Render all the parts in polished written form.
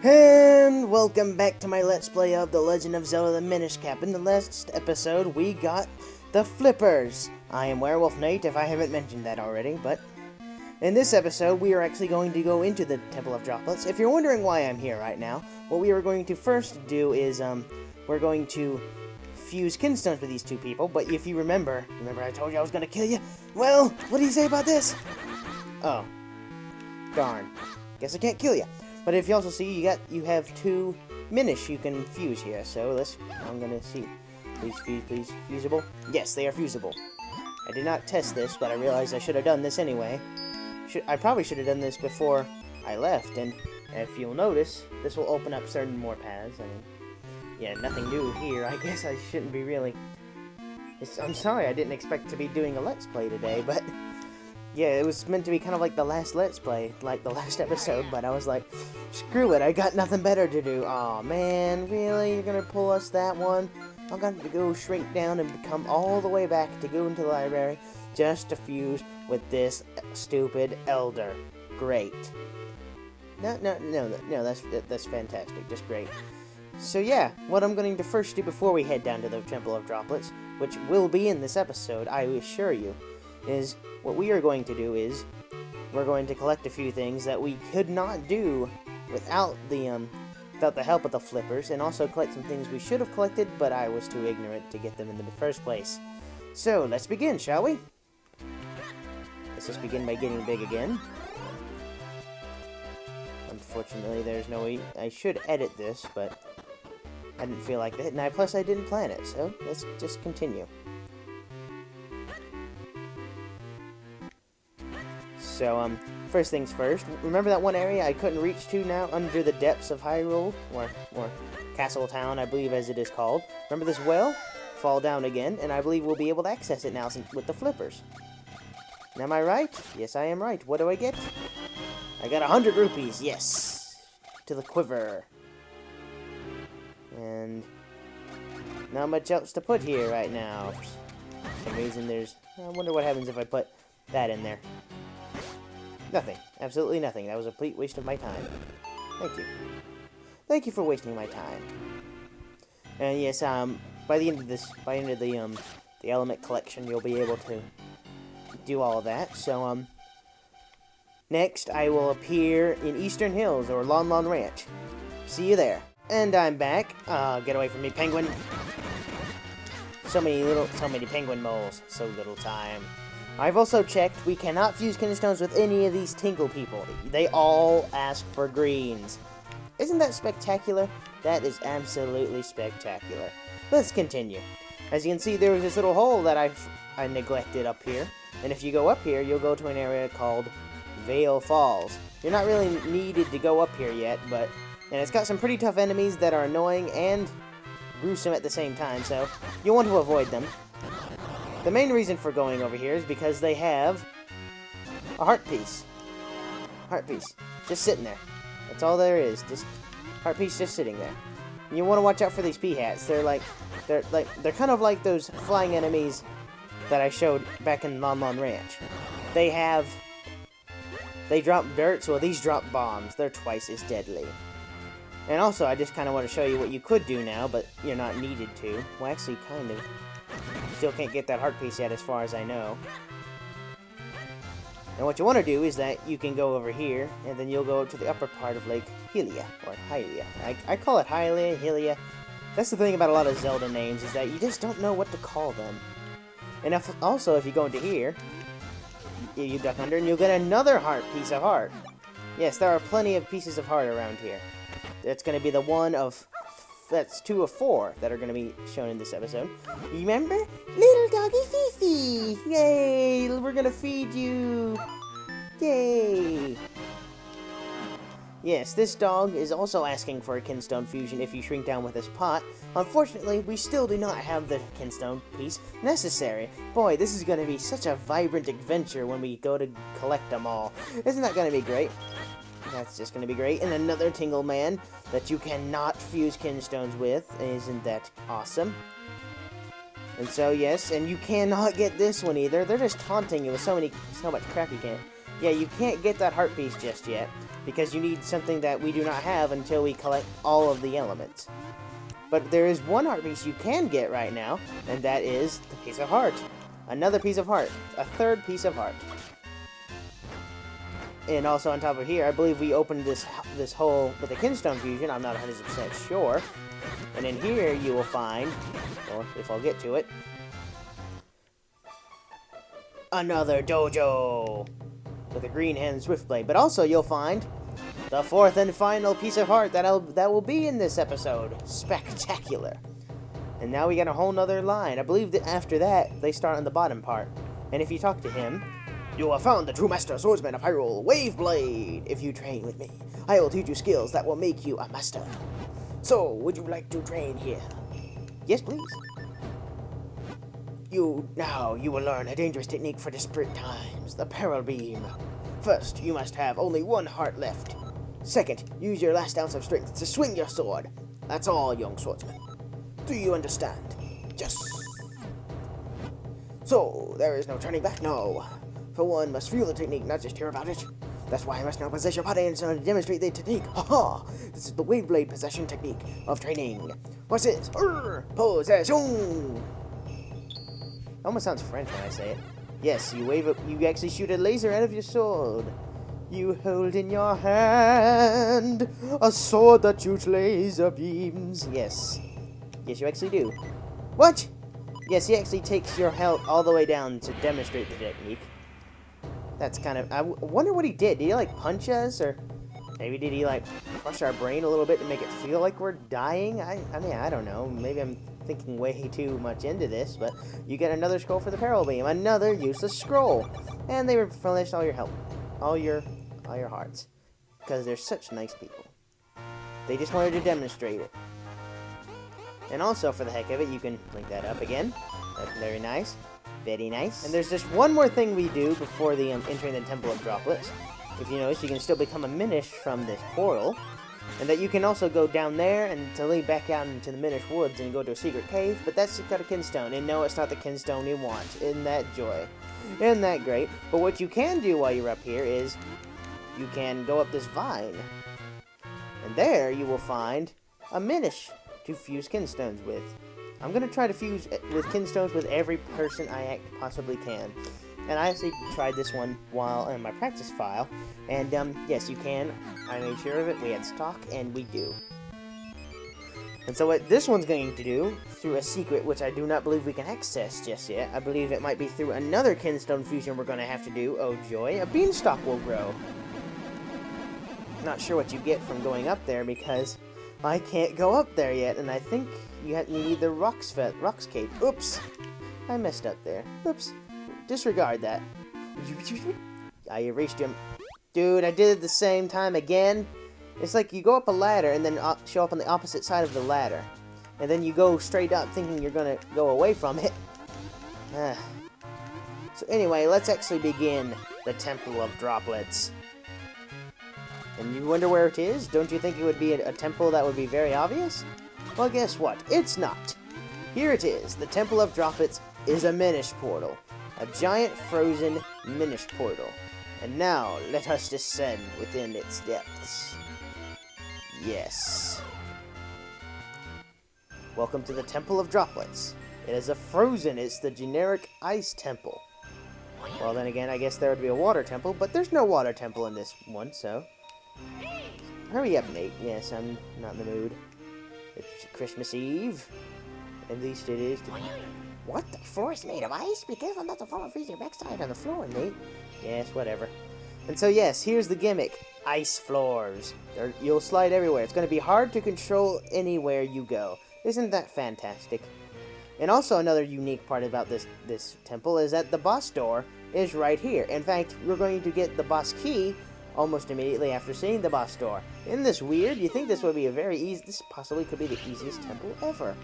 And welcome back to my Let's Play of The Legend of Zelda the Minish Cap. In the last episode, we got the flippers. I am Werewolf Nate, if I haven't mentioned that already, but in this episode, we are actually going to go into the Temple of Droplets. If you're wondering why I'm here right now, what we are going to first do is, we're going to fuse kinstones with these two people, but if you remember I told you I was going to kill you? Well, what do you say about this? Oh. Darn. Guess I can't kill you. But if you also see, you have two Minish you can fuse here. So I'm gonna see. Please, fusible. Yes, they are fusible. I did not test this, but I realized I should have done this anyway. I probably should have done this before I left. And if you'll notice, this will open up certain more paths. I mean, yeah, nothing new here. I guess I shouldn't be really. I'm sorry, I didn't expect to be doing a Let's Play today, but. Yeah, it was meant to be kind of like the last Let's Play, like the last episode, but I was like, screw it, I got nothing better to do. Aw, man, really? You're gonna pull us that one? I'm gonna go shrink down and come all the way back to go into the library just to fuse with this stupid elder. Great. No, that's fantastic, just great. So yeah, what I'm going to first do before we head down to the Temple of Droplets, which will be in this episode, I assure you, is what we are going to do is we're going to collect a few things that we could not do without the help of the flippers, and also collect some things we should have collected, but I was too ignorant to get them in the first place. So let's begin, shall we? Let's just begin by getting big again. Unfortunately, there's no way. I should edit this, but I didn't feel like it, and plus I didn't plan it, so let's just continue. So, first things first, remember that one area I couldn't reach to now, under the depths of Hyrule, or Castle Town, I believe as it is called. Remember this well? Fall down again, and I believe we'll be able to access it now with the flippers. Am I right? Yes, I am right. What do I get? I got 100 rupees, yes! To the quiver. And not much else to put here right now. For some reason I wonder what happens if I put that in there. Nothing. Absolutely nothing. That was a complete waste of my time. Thank you. Thank you for wasting my time. And yes, by the end of the element collection, you'll be able to do all of that. So, next I will appear in Eastern Hills, or Lon Lon Ranch. See you there. And I'm back. Get away from me, penguin. So many penguin moles. So little time. I've also checked, we cannot fuse kinstones with any of these Tingle people. They all ask for greens. Isn't that spectacular? That is absolutely spectacular. Let's continue. As you can see, there was this little hole that I neglected up here. And if you go up here, you'll go to an area called Vale Falls. You're not really needed to go up here yet, and it's got some pretty tough enemies that are annoying and gruesome at the same time, so you'll want to avoid them. The main reason for going over here is because they have a heart piece. Heart piece. Just sitting there. That's all there is. Just heart piece just sitting there. And you want to watch out for these pea-hats. They're kind of like those flying enemies that I showed back in Lon Lon Ranch. They drop dirt, so these drop bombs. They're twice as deadly. And also, I just kind of want to show you what you could do now, but you're not needed to. Well, actually, kind of. Still can't get that heart piece yet, as far as I know. And what you want to do is that you can go over here, and then you'll go to the upper part of Lake Hylia, or Hylia. I call it Hylia. That's the thing about a lot of Zelda names, is that you just don't know what to call them. And if you go into here, you duck under, and you'll get another piece of heart. Yes, there are plenty of pieces of heart around here. That's going to be the one of... That's 2 of 4 that are going to be shown in this episode. Remember? Little doggy Fifi! Yay! We're going to feed you! Yay! Yes, this dog is also asking for a kinstone fusion if you shrink down with this pot. Unfortunately, we still do not have the kinstone piece necessary. Boy, this is going to be such a vibrant adventure when we go to collect them all. Isn't that going to be great? That's just going to be great. And another Tingle Man that you cannot fuse kinstones with. Isn't that awesome? And so, yes, and you cannot get this one either. They're just taunting you with so much crap you can't. Yeah, you can't get that heart piece just yet. because you need something that we do not have until we collect all of the elements. But there is one heart piece you can get right now, and that is the piece of heart. Another piece of heart. A third piece of heart. And also on top of here, I believe we opened this hole with a Kinstone fusion. I'm not 100% sure. And in here you will find, or if I'll get to it, another dojo with a green hand Swiftblade. But also you'll find the fourth and final piece of heart that will be in this episode. Spectacular. And now we got a whole nother line. I believe that after that, they start on the bottom part. And if you talk to him, you have found the true master swordsman of Hyrule, Waveblade. If you train with me, I will teach you skills that will make you a master. So, would you like to train here? Yes, please. Now you will learn a dangerous technique for desperate times, the Peril Beam. First, you must have only one heart left. Second, use your last ounce of strength to swing your sword. That's all, young swordsman. Do you understand? Yes. So, there is no turning back, no. For one must feel the technique, not just hear about it. That's why I must now possess your body and so to demonstrate the technique. Ha! This is the Waveblade possession technique of training. What's this? Possession! Almost sounds French when I say it. Yes, you actually shoot a laser out of your sword. You hold in your hand a sword that shoots laser beams. Yes. Yes, you actually do. What? Yes, he actually takes your health all the way down to demonstrate the technique. That's kind of... I wonder what he did. Did he, like, punch us? Or maybe did he, like, crush our brain a little bit to make it feel like we're dying? I mean, I don't know. Maybe I'm thinking way too much into this, but you get another scroll for the Peril Beam. Another useless scroll. And they replenish all your health. All your hearts. Because they're such nice people. They just wanted to demonstrate it. And also, for the heck of it, you can link that up again. That's very nice. Very nice. And there's just one more thing we do before the entering the Temple of Droplets. If you notice, you can still become a Minish from this portal. And that you can also go down there and to lead back out into the Minish woods and go to a secret cave. But that's got a Kinstone. And no, it's not the Kinstone you want. Isn't that joy? Isn't that great? But what you can do while you're up here is you can go up this vine. And there you will find a Minish to fuse Kinstones with. I'm going to try to fuse with Kinstones with every person I possibly can. And I actually tried this one while in my practice file. And, yes, you can. I made sure of it. We had stock, and we do. And so what this one's going to do, through a secret, which I do not believe we can access just yet, I believe it might be through another Kinstone fusion we're going to have to do, oh joy, a beanstalk will grow. Not sure what you get from going up there, because I can't go up there yet, and I think you need the Rocks Cape. Oops! I messed up there. Oops. Disregard that. I erased him. Dude, I did it the same time again. It's like you go up a ladder and then show up on the opposite side of the ladder. And then you go straight up thinking you're gonna go away from it. So anyway, let's actually begin the Temple of Droplets. And you wonder where it is? Don't you think it would be a temple that would be very obvious? Well, guess what? It's not. Here it is. The Temple of Droplets is a Minish portal. A giant frozen Minish portal. And now, let us descend within its depths. Yes. Welcome to the Temple of Droplets. It is it's the generic ice temple. Well, then again, I guess there would be a water temple, but there's no water temple in this one, so... Hurry up, Nate. Yes, I'm not in the mood. It's Christmas Eve. At least it is. What? The floor is made of ice? Be careful not to fall and freeze your backside on the floor, Nate. Yes, whatever. And so, yes, here's the gimmick. Ice floors. You'll slide everywhere. It's going to be hard to control anywhere you go. Isn't that fantastic? And also another unique part about this temple is that the boss door is right here. In fact, we're going to get the boss key almost immediately after seeing the boss door. Isn't this weird? You think this would be this possibly could be the easiest temple ever.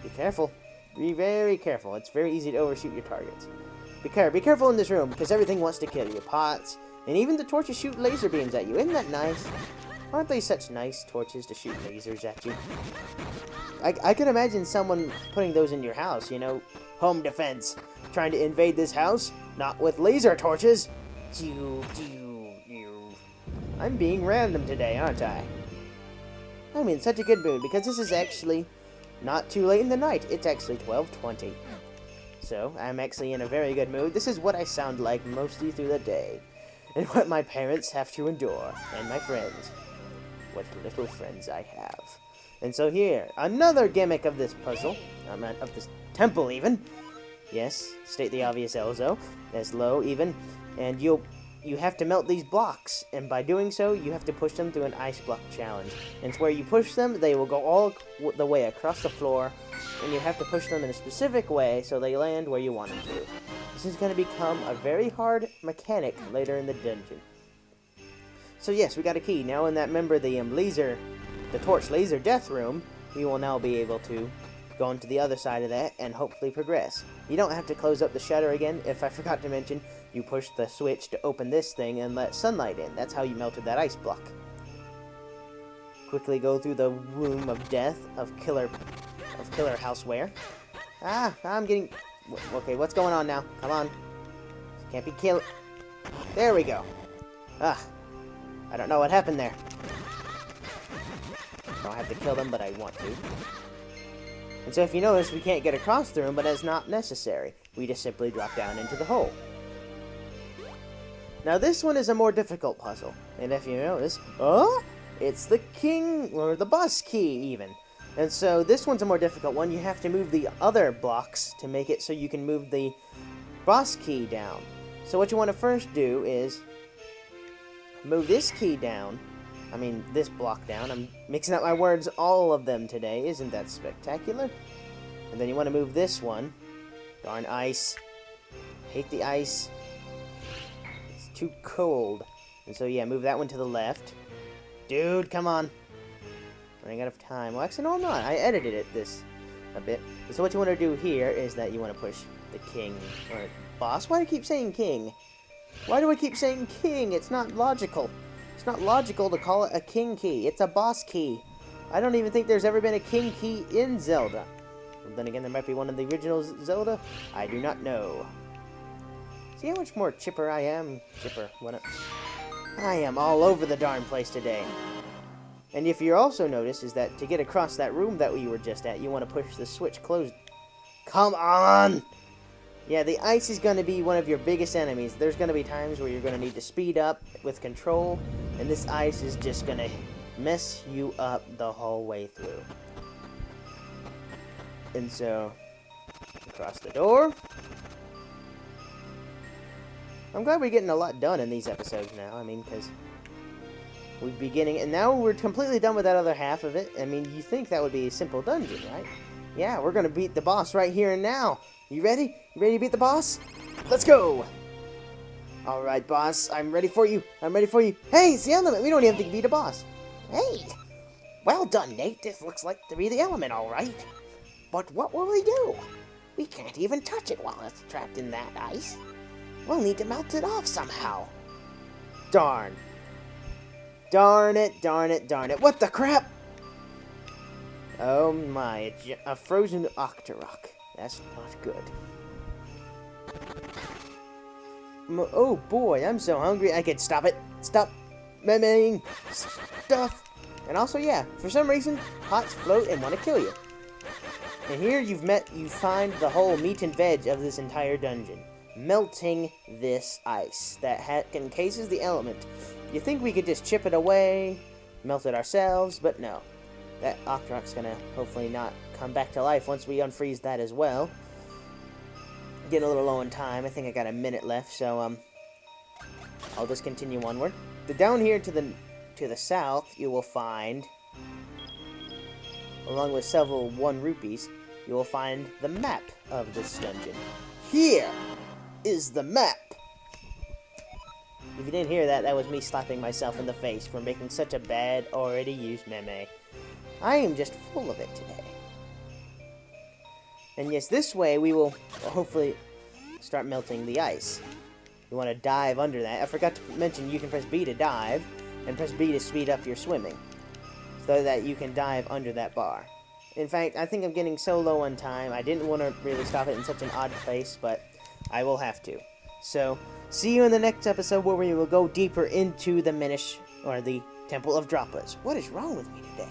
Be careful. Be very careful. It's very easy to overshoot your targets. Be careful in this room, because everything wants to kill you. Pots, and even the torches shoot laser beams at you. Isn't that nice? Aren't they such nice torches to shoot lasers at you? I can imagine someone putting those in your house, you know, home defense. Trying to invade this house, not with laser torches. I'm being random today, aren't I? I'm in such a good mood because this is actually not too late in the night. It's actually 12:20. So, I'm actually in a very good mood. This is what I sound like mostly through the day. And what my parents have to endure. And my friends. What little friends I have. And so here, another gimmick of this puzzle. Of this temple, even. Yes, state the obvious also. As low, even. And you have to melt these blocks. And by doing so, you have to push them through an ice block challenge. And where you push them, they will go all the way across the floor. And you have to push them in a specific way so they land where you want them to. This is going to become a very hard mechanic later in the dungeon. So yes, we got a key. Now in that, remember the torch laser death room, we will now be able to go into the other side of that and hopefully progress. You don't have to close up the shutter again. If I forgot to mention, you push the switch to open this thing and let sunlight in. That's how you melted that ice block. Quickly go through the room of death of killer houseware. I'm getting... Okay, what's going on now? Come on. Can't be killed. There we go. I don't know what happened there. Don't have to kill them, but I want to. And so if you notice, we can't get across the room, but that's not necessary. We just simply drop down into the hole. Now this one is a more difficult puzzle. And if you notice, it's the king, or the boss key even. And so this one's a more difficult one. You have to move the other blocks to make it so you can move the boss key down. So what you want to first do is move this key down. I mean, this block down. I'm mixing up my words, all of them today. Isn't that spectacular? And then you want to move this one. Darn ice. Hate the ice. It's too cold. And so, yeah, move that one to the left. Dude, come on. Running out of time. Well, actually, no, I'm not. I edited it a bit. So what you want to do here is that you want to push the king, or boss. Why do I keep saying king? Why do I keep saying king? It's not logical. It's not logical to call it a king key. It's a boss key. I don't even think there's ever been a king key in Zelda. Well, then again, there might be one in the original Zelda. I do not know. See how much more chipper I am? I am all over the darn place today. And if you also notice, is that to get across that room that we were just at, you want to push the switch closed. Come on! Yeah, the ice is going to be one of your biggest enemies. There's going to be times where you're going to need to speed up with control, and this ice is just going to mess you up the whole way through. And so, across the door. I'm glad we're getting a lot done in these episodes now. I mean, because we're beginning, and now we're completely done with that other half of it. I mean, you think that would be a simple dungeon, right? Yeah, we're going to beat the boss right here and now. You ready? You ready to beat the boss? Let's go! Alright, boss. I'm ready for you. I'm ready for you. Hey, it's the element. We don't even have to beat a boss. Hey! Well done, Nate. This looks like to be the element, alright. But what will we do? We can't even touch it while it's trapped in that ice. We'll need to melt it off somehow. Darn. Darn it, darn it, darn it. What the crap? Oh my, a frozen Octorok. That's not good. Oh boy, I'm so hungry. I could stop it. Stop memeing stuff. And also, yeah, for some reason, pots float and want to kill you. And here you find the whole meat and veg of this entire dungeon. Melting this ice that encases the element. You think we could just chip it away, melt it ourselves, but no. That Octorok's gonna hopefully not come back to life once we unfreeze that as well. Getting a little low on time. I think I got a minute left, so I'll just continue onward. Down here to the south, you will find, along with several 1 rupees, you will find the map of this dungeon. Here is the map. If you didn't hear that, that was me slapping myself in the face for making such a bad, already used meme. I am just full of it today. And yes, this way we will hopefully start melting the ice. You want to dive under that. I forgot to mention you can press B to dive, and press B to speed up your swimming, so that you can dive under that bar. In fact, I think I'm getting so low on time, I didn't want to really stop it in such an odd place, but I will have to. So, see you in the next episode where we will go deeper into the Minish or the Temple of Droplets. What is wrong with me today?